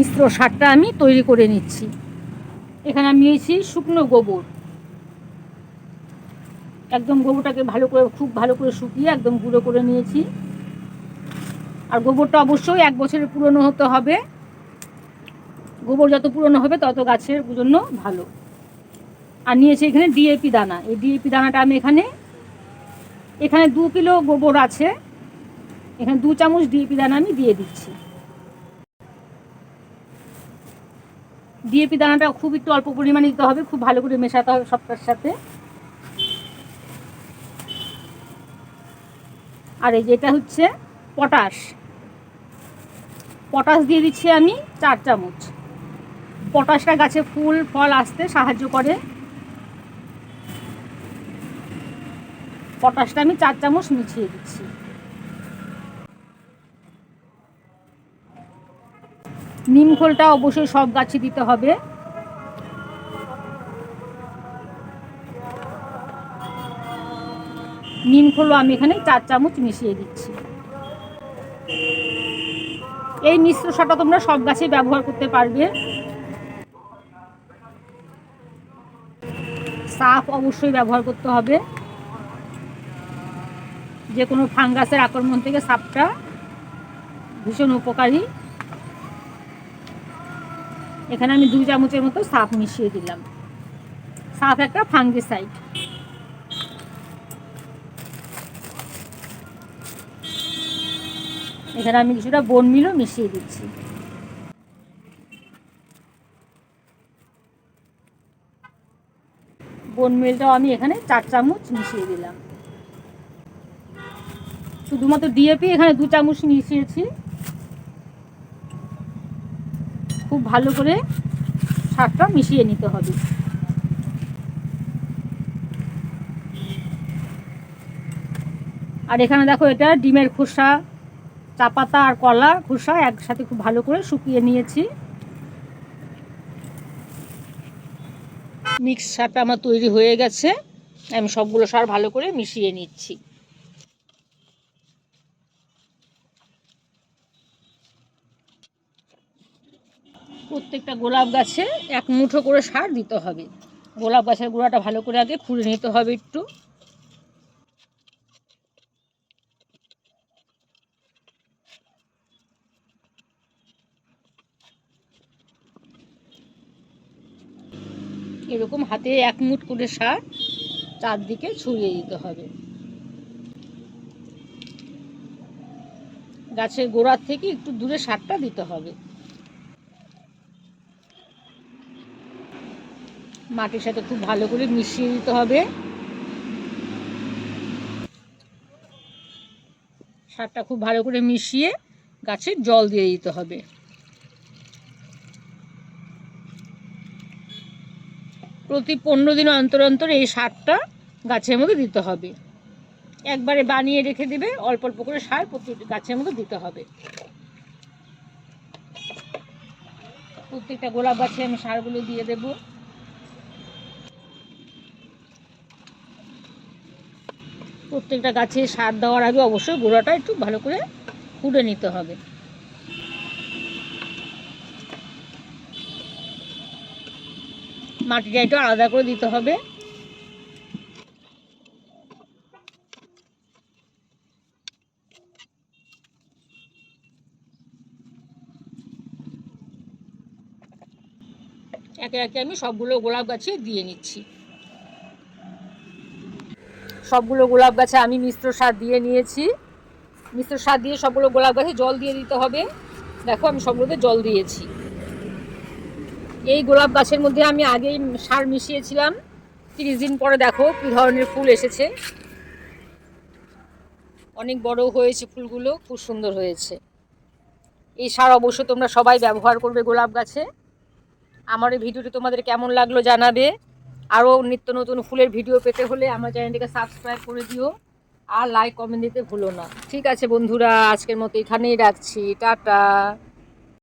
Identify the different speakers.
Speaker 1: মিশ্র সারটা আমি তৈরি করে নিচ্ছি। এখানে আমি নিয়েছি শুকনো গোবর, একদম গোবরটাকে ভালো করে খুব ভালো করে শুকিয়ে একদম গুঁড়ো করে নিয়েছি। আর গোবরটা অবশ্যই 1 বছরের পুরনো হতে হবে, গোবর যত পুরনো হবে তত গাছের জন্য ভালো। আর নিয়েছি এখানে ডিএপি দানা, এই ডিএপি দানাটা আমি এখানে 2 কিলো গোবর আছে, এখানে 2 চামচ ডিএপি দানা আমি দিয়ে দিচ্ছি। ডিএপি দানাটা খুব একটু অল্প পরিমাণে দিতে হবে, খুব ভালো করে মেশাতে হবে সবটার সাথে। আর এই যেটা হচ্ছে পটাশ, পটাশ দিয়ে দিচ্ছি আমি 4 চামচ। পটাশটা গাছে ফুল ফল আসতে সাহায্য করে। পটাশটা আমি 4 চামচ মিশিয়ে দিচ্ছি। নিম খোলটা অবশ্যই সব গাছে দিতে হবে। নিম খোলও আমি এখানে 4 চামচ মিশিয়ে দিচ্ছি। এই মিশ্র সারটা তোমরা সব গাছেই ব্যবহার করতে পারবে। সাফ অবশ্যই ব্যবহার করতে হবে, যে কোনো ফাঙ্গাসের আক্রমণ থেকে সাপটা ভীষণ উপকারী। এখানে আমি 2 চামচের মতো সাপ মিশিয়ে দিলাম। সাপ একটা ফাঙ্গিসাইড। এখানে আমি কিছুটা বোন মিলও মিশিয়ে দিচ্ছি। বোন মিলটাও আমি এখানে 4 চামচ মিশিয়ে দিলাম। শুধুমাত্র ডিএপি এখানে 2 চামচ মিশিয়েছি। খুব ভালো করে সারটা মিশিয়ে নিতে হবে। আর এখানে দেখো, এটা ডিমের খোসা, চা পাতা আর কলা খোসা একসাথে খুব ভালো করে শুকিয়ে নিয়েছি। মিক্স সারটা আমার তৈরি হয়ে গেছে। আমি সবগুলো সার ভালো করে মিশিয়ে নিচ্ছি। প্রত্যেকটা গোলাপ গাছে 1 মুঠো করে সার দিতে হবে। গোলাপ গাছের গোড়াটা ভালো করে আগে খুঁড়ে নিতে হবে একটু। এরকম হাতে 1 মুঠ করে সার চারদিকে ছড়িয়ে দিতে হবে। গাছের গোড়ার থেকে একটু দূরে সারটা দিতে হবে। মাটির সাথে খুব ভালো করে মিশিয়ে দিতে হবে। সারটা খুব ভালো করে মিশিয়ে গাছে জল দিয়ে দিতে হবে। প্রতি 15 দিন অন্তর অন্তর এই সারটা গাছের মধ্যে দিতে হবে। একবারে বানিয়ে রেখে দেবে, অল্প অল্প করে সার প্রতি গাছের মধ্যে দিতে হবে। প্রত্যেকটা গোলাপ গাছে আমি সারগুলো দিয়ে দেব। প্রত্যেকটা গাছে সার দেওয়ার আগে অবশ্যই গোড়াটা একটু ভালো করে খুঁড়ে নিতে হবে। মাটিটা একটু আলাদা করে দিতে হবে। একে একে আমি সবগুলো গোলাপ গাছে দিয়ে নিচ্ছি। সবগুলো গোলাপ গাছে আমি মিশ্র সার দিয়ে নিয়েছি। মিশ্র সার দিয়ে সবগুলো গোলাপ গাছে জল দিয়ে দিতে হবে। দেখো, আমি সবগুলোতে জল দিয়েছি। এই গোলাপ গাছের মধ্যে আমি আগেই সার মিশিয়েছিলাম। 30 দিন পরে দেখো কী ধরনের ফুল এসেছে। অনেক বড় হয়েছে ফুলগুলো, খুব সুন্দর হয়েছে। এই সার অবশ্যই তোমরা সবাই ব্যবহার করবে গোলাপ গাছে। আমার এই ভিডিওটি তোমাদের কেমন লাগলো জানাবে। আরও নিত্য নতুন ফুলের ভিডিও পেতে হলে আমার চ্যানেলটিকে সাবস্ক্রাইব করে দিও, আর লাইক কমেন্ট দিতে ভুলো না। ঠিক আছে বন্ধুরা, আজকের মতো এখানেই রাখছি। টাটা।